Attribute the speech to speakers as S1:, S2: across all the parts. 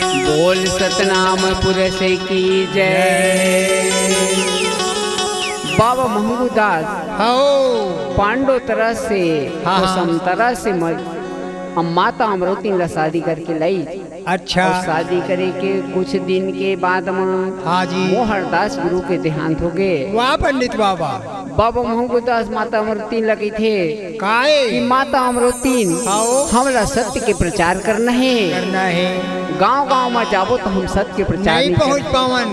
S1: बोल सतनाम पुरुष की जय। बाबा महंगूदास पांडो तरह से कुसम तरह से माता अमृति ला शादी करके लाई।
S2: अच्छा।
S1: और शादी करे के कुछ दिन के बाद में
S2: हाँ जी।
S1: मोहरदास गुरु के देहांत हो गए।
S2: वाह पंडित बाबा।
S1: बाबा महंगूदास माता अमृति लगी थे
S2: काहे
S1: कि माता अमृति हमरा सत्य के प्रचार करना है। गांव गांव में जाबो तो हम सत्य के प्रचार
S2: नहीं पहुंच पावन।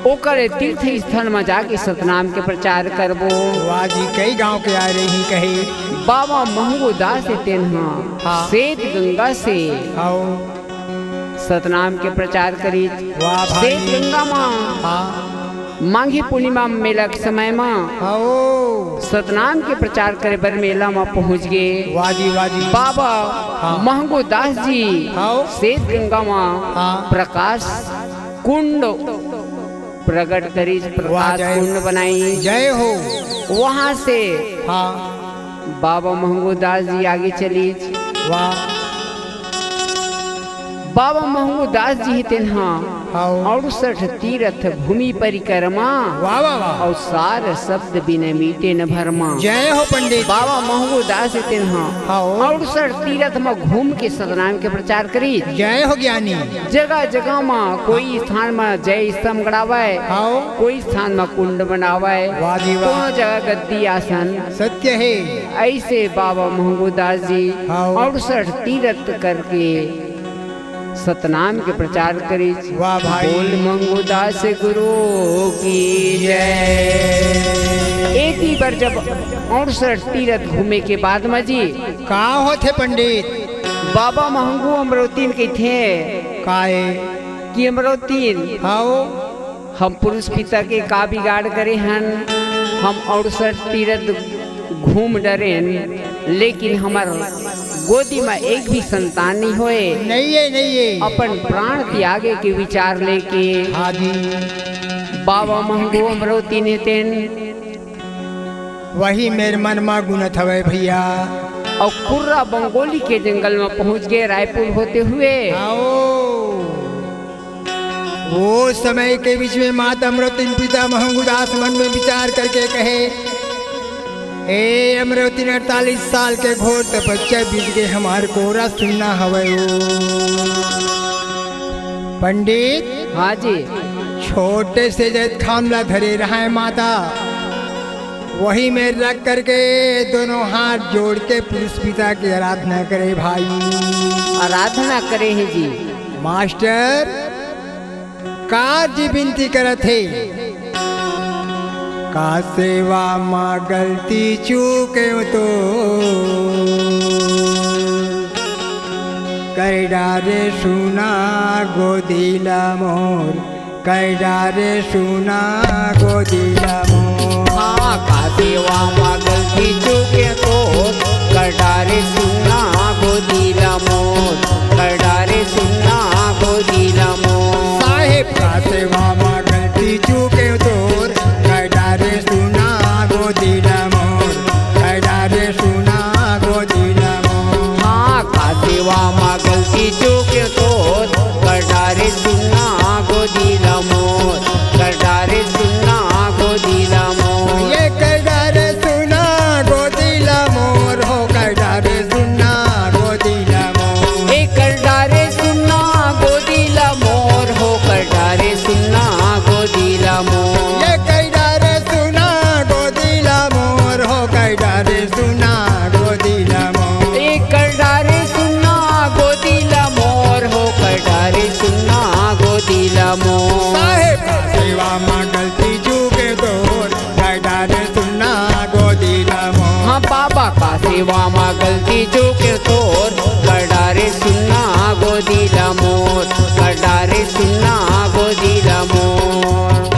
S1: ओकर तीर्थ स्थल में जाके सतनाम के प्रचार करबो।
S2: वाह जी, कई गांव के आ रही कहे।
S1: बाबा महंगूदास तेन्हा श्वेत गंगा से सतनाम के प्रचार करी। श्वेत गंगा मां माघी पूर्णिमा मेला के समय में सतनाम के प्रचार करे बर मेला में पहुंच गए। बाबा महंगूदास जी श्वेत गंगा मां प्रकाश कुंड प्रकट करी, प्रकाश कुंड बनाई।
S2: जय हो।
S1: वहाँ से बाबा महंगूदास जी आगे चली। बाबा महंगूदास जी तेन्हा 68 तीर्थ भूमि परिक्रमा और सार शब्द बिना मीटे न भरमा।
S2: जय हो पंडित।
S1: बाबा महंगूदास तेन्हा 68 तीर्थ में घूम के सतनाम के प्रचार करी।
S2: जय हो ज्ञानी।
S1: जगह जगह में कोई स्थान में जय स्तंभ गड़ावे, कोई स्थान में कुंड बनावे, कोनो जगह गद्दी आसन।
S2: सत्य है।
S1: ऐसे बाबा महंगूदास जी 68 तीर्थ करके सतनाम के प्रचार करी।
S2: वाह भाई।
S1: बोल महंगूदास गुरु की जय। एक ही बार जब 68 तीर्थ घूमे के बाद में जी
S2: का होते पंडित
S1: बाबा महंगू अमृति के थे
S2: काए
S1: कि अमृति हम पुरुष पिता के का बिगाड़ करे हन। हम 68 तीर्थ घूम डरे लेकिन हमार गोदी में एक भी संतान नहीं होए।
S2: नहीं है।
S1: अपन प्राण त्यागे के विचार लेके बाबा महंगू अमृति ने तेन
S2: वही मेरे मन में गुनत हवे भैया।
S1: और कुर्रा बंगोली के जंगल में पहुंच गए रायपुर होते हुए।
S2: वो समय के बीच में माता अमृति पिता महंगूदास मन में विचार करके कहे, ए अमृति 48 साल के घोर तपस्या बीत गए, हमारे कोरा सुनना हवे। पंडित
S1: हाँ जी।
S2: छोटे से जैत खामला धरे रहा है माता, वही में रख करके दोनों हाथ जोड़ के पुरुष पिता की आराधना करे। भाई
S1: आराधना करे है जी।
S2: मास्टर का जी विनती करत है का सेवा माँ गलती चूके तो कर डारे सुना गोदीला मोर, कर डारे सुना गोदीला मोर।
S1: हाँ का सेवा माँ गलती चूके तो कर डारे सुना गोदीला मोर, कर डारे सुना गोदीला मोर।
S2: साहेब का सेवा माँ गलती चूके तो सुना गोदीला मोर, कैडारे सुना गोदीला मोर।
S1: हाँ का सेवा माँ गलती चूके तो कैडारे सुना गोदीला मोर, कैडारे सुना गोदीला मोर।
S2: ये कैडारे सुना गोदीला मोर हो, कैडारे सुना गोदीला मोर।
S1: एक कैडारे सुना गोदीला मोर हो, कैडारे सुना गोदीला मोर।
S2: कैडारे सुना गोदीला मोर।
S1: एक कैडारे सुना गोदीला मोर हो, कैडारे सुना गोदीला मोर।
S2: साहेब सेवा माँ गलती चूके तोर, कैडारे सुना गोदीला मोर।
S1: हाँ बाबा का सेवा माँ गलती चूके तोर, कैडारे सुना गोदीला मोर, कैडारे सुना गोदीला मोर।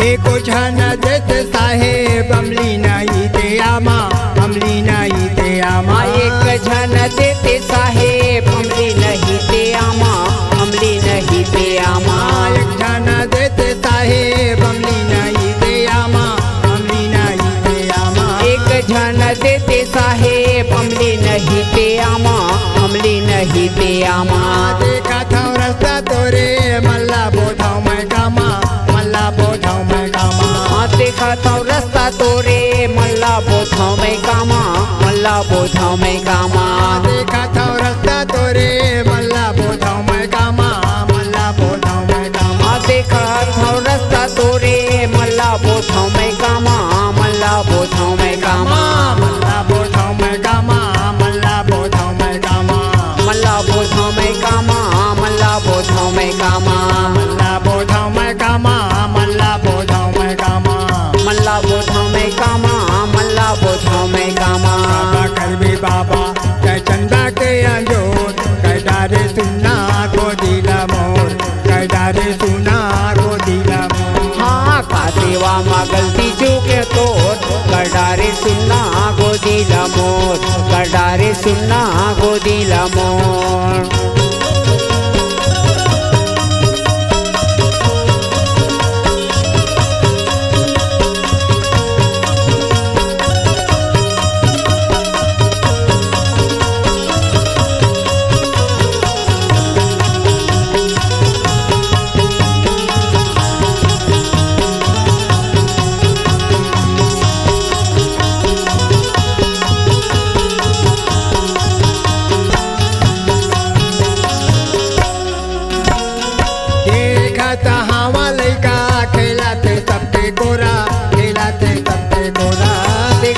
S2: एको छान देते साहेब अमली नाही ते आमा अमली नाही ते आमा
S1: एक झन देते साहेब अमली नहीं ते आमा अमली नहीं ते आमा
S2: एक छान देते साहेब अमली नाही ते आमा अमली नाही ते आमा
S1: एक झन देते साहेब अमली नहीं ते आमा अमली नहीं ते आमा
S2: देखा था रस्ता तोरे मल्ला बोधाऊ मैं कामा मल्ला बोधाऊ मैं कामा
S1: देखा था रास्ता तोरे मल्ला बोधाऊ मैं कामा मल्ला बोधाऊ मैं कामा
S2: देखा था रास्ता तोरे मल्ला बोधाऊ मैं कामा मल्ला बोधाऊ मैं कामा
S1: देखा था रास्ता तोरे मल्ला बोधाऊ मैं कामा मल्ला बोधाऊ मैं कामा
S2: मल्ला बोधाऊ मैं कामा मल्ला बोधाऊ मैं कामा
S1: मल्ला बोधाऊ मैं कामा मल्ला बोधाऊ मैं कामा
S2: मल्ला बोधाऊ मैं कामा मल्ला बोधाऊ मैं कामा
S1: मल्ला बोधाऊ मैं कामा मल्ला बोधाऊ मैं कामा
S2: बाबा करबे बाबा कै चंदा के अंजोर कै डारे सुना को दिला मोर कै डारे सुना को दिला मोर
S1: हाँ का सेवा मा गलती चूके तोर कडारे सुनना गोदीला मोर कडारे सुनना गोदीला मोर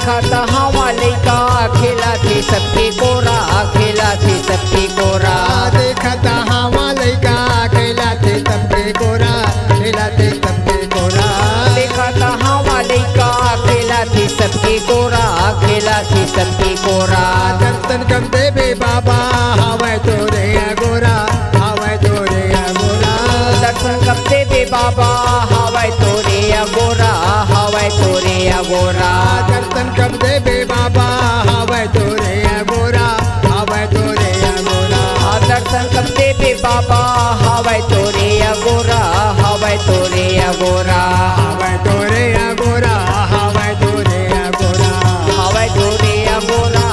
S1: खाता हवा लइका खेला थे सबके कोरा खेला थे सबके कोरा
S2: देखता हवा लइका खेला थे सबके कोरा खेला थे सबके कोरा
S1: देखता हवा लइका खेला थे सबके कोरा खेला थे सबके कोरा
S2: दर्शन कम देवे बाबा हवा तोरे गोरा हवा तोरे गोरा
S1: दर्शन कब देवे बाबा हवा तोरे गोरा हवा तोरे गोरा
S2: दर्शन कब देवे बाबा हवा तोरे गोरा हवा तोरे गोरा
S1: दर्शन कब देवे बाबा हवा तोरे गोरा हवा तोरे गोरा
S2: हवा तोरे गोरा हवा तोरे गोरा
S1: हवा तोरे गोरा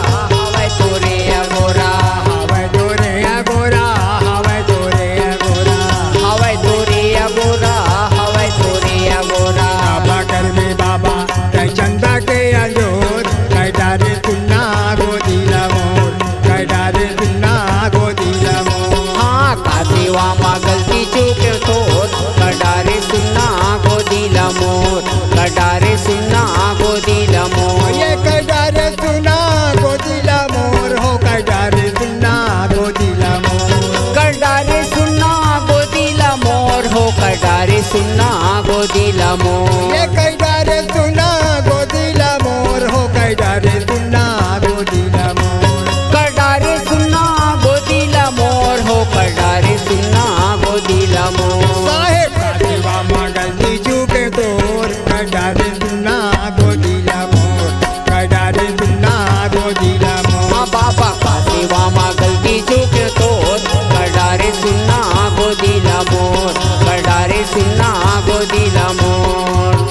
S1: हवा तोरे गोरा
S2: हवा तोरे गोरा हवा तोरे गोरा
S1: हवा तोरे गोरा हवा तोरे गोरा
S2: बाबा करबे बाबा कै चंदा के अंजोर कै डारे सुन्ना गोदीला मोर कै डारे सुन्ना गोदीला मोर
S1: हाँ का सेवा मा गलती चूके तोर कडारे सुनना गोदीला मोर कडारे सुनना गोदीला मोर
S2: ये कै डारे सुन्ना गोदीला मोर हो कै डारे सुन्ना गोदीला मोर
S1: कडारे सुनना गोदीला मोर हो कडारे सुनना गोदीला मोर
S2: ये कै डारे सुन्ना गोदीला मोर हो कै डारे सुन्ना गोदीला मोर
S1: कडारे सुनना गोदीला मोर हो कडारे सुनना गोदीला मोर
S2: साहेब का सेवा मगल दीजू के तोर कै डारे सुन्ना गोदीला मोर कै डारे सुन्ना गोदीला मोर
S1: हाँ बाबा का सेवा मा गलती चूके तोर कडारे सुनना गोदीला मोर कडारे सुनना गोदीला मोर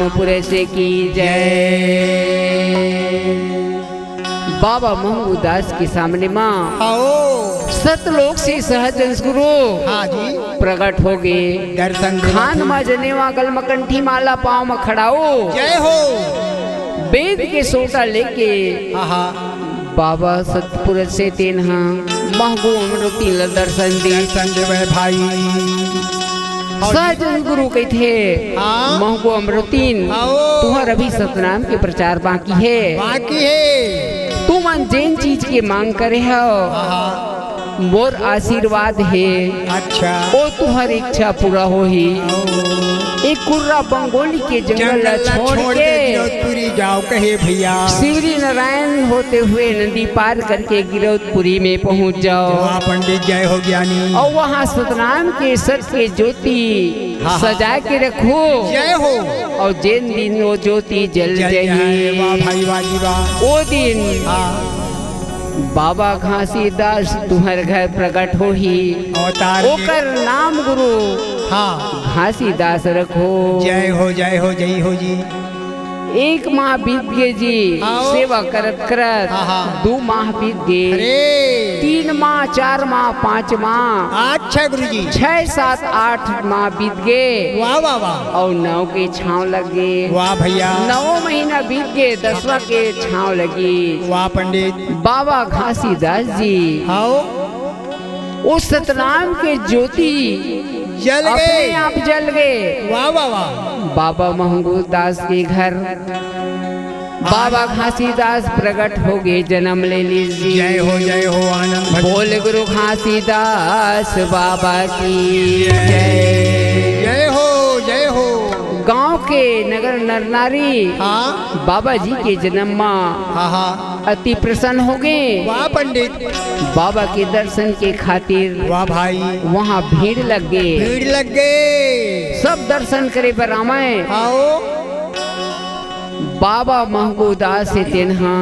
S1: रामपुर से की जय। बाबा महंगूदास के सामने माँ
S2: आओ
S1: सतलोक से सहज गुरु
S2: हाँ जी
S1: प्रकट हो गए।
S2: दर्शन
S1: खान माँ जनेवा गलमकंठी माला पाँव में खड़ाओ।
S2: जय हो
S1: वेद के सोटा लेके बाबा सतपुर से तेनहा महगो अमृति दर्शन दे।
S2: दर्शन देवे भाई
S1: सहज गुरु कहे थे महगो अमृतीन तुम्हार अभी सतनाम के प्रचार बाकी है। तुम जैन चीज के मांग करे हो मोर आशीर्वाद है।
S2: अच्छा
S1: ओ तुहर इच्छा पूरा हो ही। एक कुर्रा बंगोली के जंगल छोड़ के
S2: गिरौदपुरी जाओ कहे भैया।
S1: शिवरी नारायण होते हुए नदी पार करके गिरौदपुरी में पहुंच जाओ।
S2: पंडित जय हो ज्ञानी।
S1: और वहाँ सतनाम के सत के ज्योति सजा के रखो।
S2: जय हो
S1: और जिन दिन वो ज्योति जल जाए
S2: वाह भाई वाह वाह।
S1: वो दिन बाबा घासीदास तुम्हारे घर प्रकट हो ही। ओकर नाम गुरु घासीदास रखो।
S2: जय हो जय हो जय हो जी।
S1: एक माह बीत गए जी सेवा करत करत। 2 माह बीत गए 3 माह 4 माह 5 माह।
S2: अच्छा गुरु जी
S1: 6 7 8 माह बीत गए।
S2: वाह वाह वाह।
S1: और 9 के छाँव लग गए।
S2: वाह भैया
S1: 9 महीना बीत गए 10वां के छाँव लगी।
S2: वाह पंडित
S1: बाबा घासीदास जी उस सतनाम के ज्योति
S2: जल गए
S1: आप जल गए।
S2: वाह वाह वाह।
S1: बाबा महंगूदास के घर बाबा घासीदास प्रकट हो गए जन्म ले लीजिए।
S2: जय हो आनंद
S1: बोल गुरु घासीदास बाबा की जय।
S2: जय हो
S1: गांव के नगर नर नारी बाबा जी के जन्म में अति प्रसन्न हो गए।
S2: वाह पंडित
S1: बाबा के दर्शन के खातिर
S2: वाह भाई
S1: वहाँ भीड़ लग गए। सब दर्शन करे बरामाए। बाबा महंगूदास से तेनहा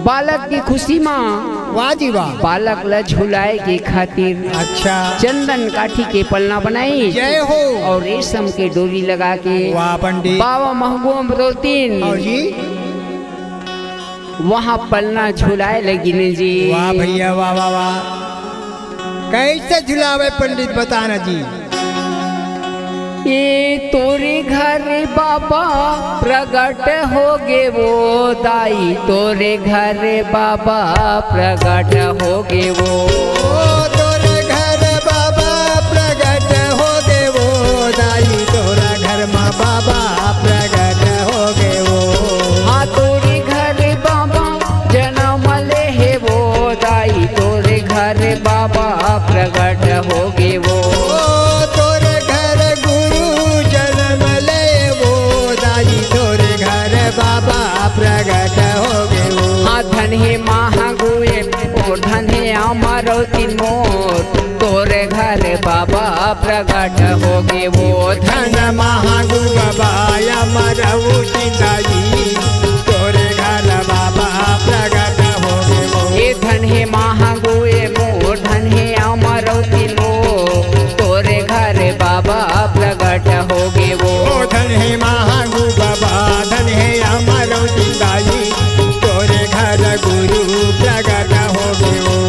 S1: बालक की खुशी माँ
S2: वाह जी वाह।
S1: बालक ल झुलाए के खातिर
S2: अच्छा
S1: चंदन काठी के पलना बनाई।
S2: जय हो
S1: और रेशम के डोरी लगा के
S2: वाह पंडित
S1: बाबा महंगू अमरोतीन
S2: जी
S1: वहाँ पलना झुलाए लगी ने जी।
S2: वाह भैया वाह वाह वाह। कैसे झुलावे पंडित बताना जी।
S1: ये तोरे घर बाबा प्रकट हो गे वो दाई। तोरे घर बाबा प्रकट हो गे वो।
S2: तोरे घर बाबा प्रकट हो गे वो दाई। तोरा घर माँ बाबा प्रकट हो गे वो।
S1: हाँ तोरे घर बाबा जन्म ले है वो दाई। तोरे घर बाबा प्रकट हो गे वो।
S2: प्रकट हो गए वो।
S1: हाँ धन है महागुए और धन है अमरौती मोर। तोरे घर बाबा प्रकट हो गए वो।
S2: धन महागु बाबा अमरौती दाई। तोरे घर बाबा प्रकट हो गए वो।
S1: ये धन है महागुए मोर धन है अमरौती मोर। तोरे घर बाबा प्रकट हो गए वो।
S2: धन है महागु बाबा धन है अमरौती दाई। तोरे घर गुरु प्रकट हो गए वो।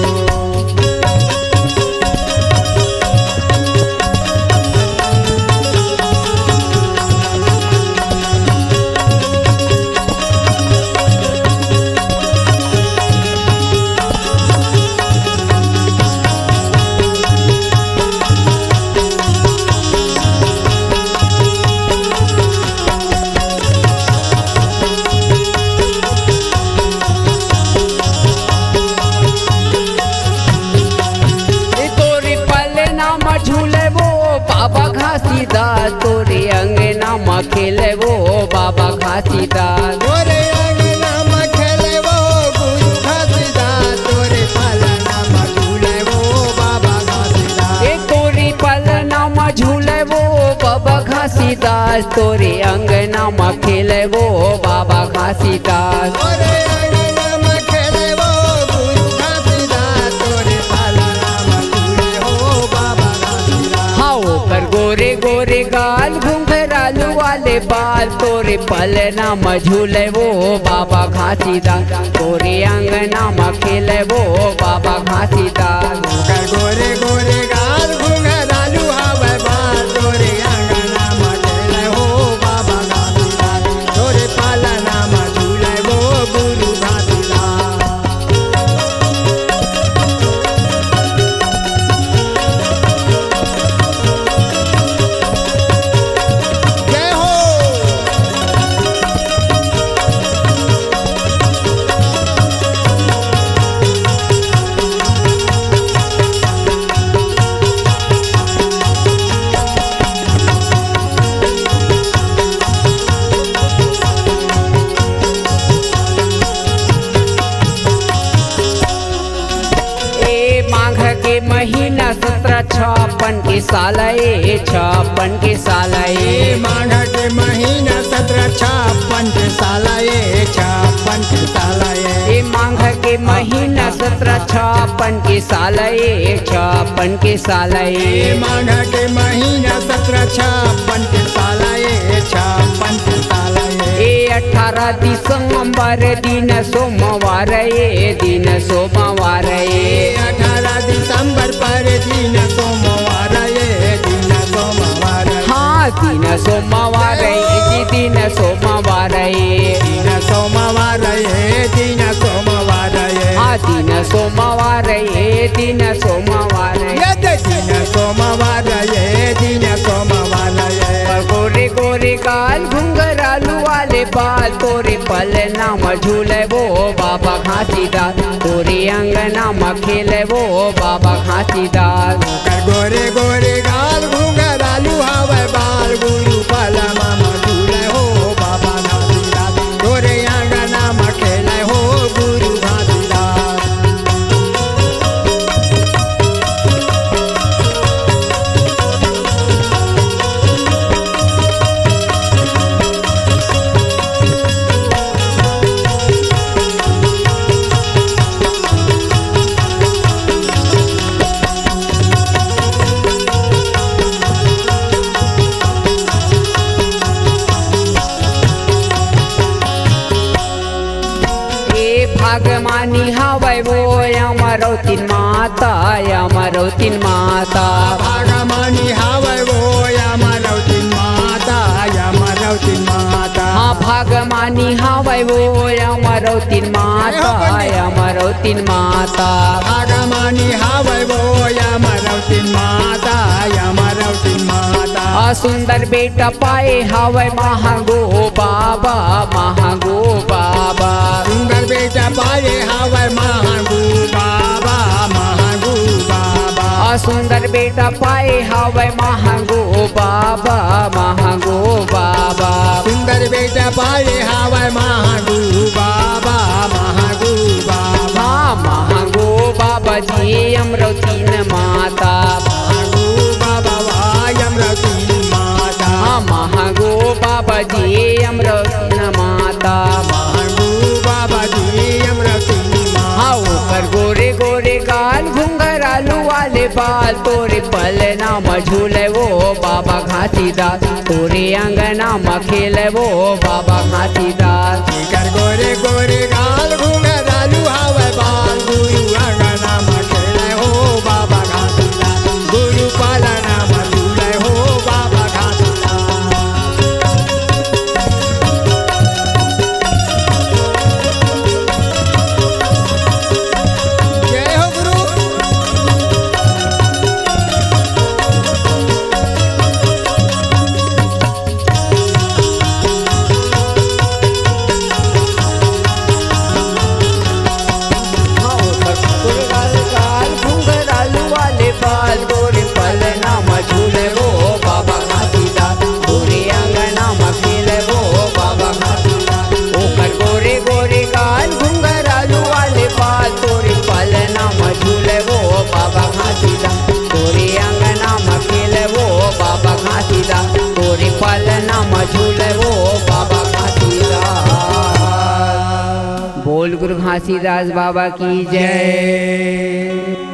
S1: तोरे अंगना में खेले वो बाबा घासीदास।
S2: तोरे अंगना में खेले वो गुरु घासीदास। तोरे पालना में झूले वो बाबा घासीदास।
S1: तोरे पालना में झूले वो बाबा घासीदास। तोरे अंगना में खेले वो बाबा घासीदास।
S2: तोरे अंगना में खेले वो गुरु घासीदास। तोरे पालना में झूले वो बाबा घासीदास।
S1: हाँ कर गोरे गोरे गाल घुंघरालू बाल तोरे पलना में झूले वो बाबा घासीदास तोरे अंगना में खेले वो बाबा घासीदास
S2: गोरे गोरे गाल घुंघरालू हवे बाल तोरे अंगना में खेले हो बाबा घासीदास तोरे पालना में झूले वो गुरु घासीदास। जय हो।
S1: माघ के महीना 1756 के साल 56 के साल
S2: माघ के महीना 1756 के साल 56 के साल
S1: माघ के महीना 1756 के साल 56 के साल
S2: माघ के महीना 1756 के साल 56 के साल
S1: 18 दिसंबर दिन सोमवार दिन सोमवार
S2: 18 दिसंबर पर दिन सोमवार दिन सोमवार
S1: हाँ दिन सोमवार दिन सोमवार
S2: दिन सोमवार दिन सोमवार
S1: हाँ दिन सोमवार दिन सोमवार
S2: दिन सोमवार दिन सोमवार
S1: गोरे गोरे गाल घुंघरालू वाले बाल तोरे पलना में झूले वो बाबा घासीदास तोरे अंगना में खेले वो बाबा घासीदास
S2: गोरे गोरे गाल घुंघरालू हवे बाल गुरु पलमा में झूले हो बाबा घासीदास तोरे अंगना में खेले हो गुरु घासीदास।
S1: भागमानी हवै वो अमरौतीन माता अमरौतीन माता
S2: भागमानी हवै वो अमरौतीन माता अमरौतीन माता
S1: हाँ भागमानी हवै वो अमरौतीन माता अमरौतीन माता
S2: भागमानी हवै वो अमरौतीन माता अमरौतीन माता
S1: सुंदर बेटा पाए हवै महागो बाबा महागो बाबा
S2: सुंदर बेटा पाए हवै महागो बाबा महागो बाबा
S1: सुंदर बेटा पाए हवै महागो बाबा महागो बाबा
S2: सुंदर बेटा पाए हवै महागो बाबा महागो बाबा
S1: महागो बाबा जी अमरौतीन माता
S2: महागो बाबा वाय अमरौतीन माता
S1: महागो बाबा जी अमरौतीन माता
S2: महागो बाबा जी अमरौतीन माता
S1: ऊपर गोरे गोरे गाल घुंघरालू वाले बाल तोरे पलना में झूले वो बाबा घासीदास तोरे अंगना में खेले वो बाबा घासीदास
S2: गोरे गोरे गाल घुंघरालू हवै बाल गुरु अंगना में खेले हो बाबा घासीदास गुरु पालना में झूले हो बाबा घासीदास। जय हो गुरु।
S1: बोल गुरु घासीदास बाबा की जय।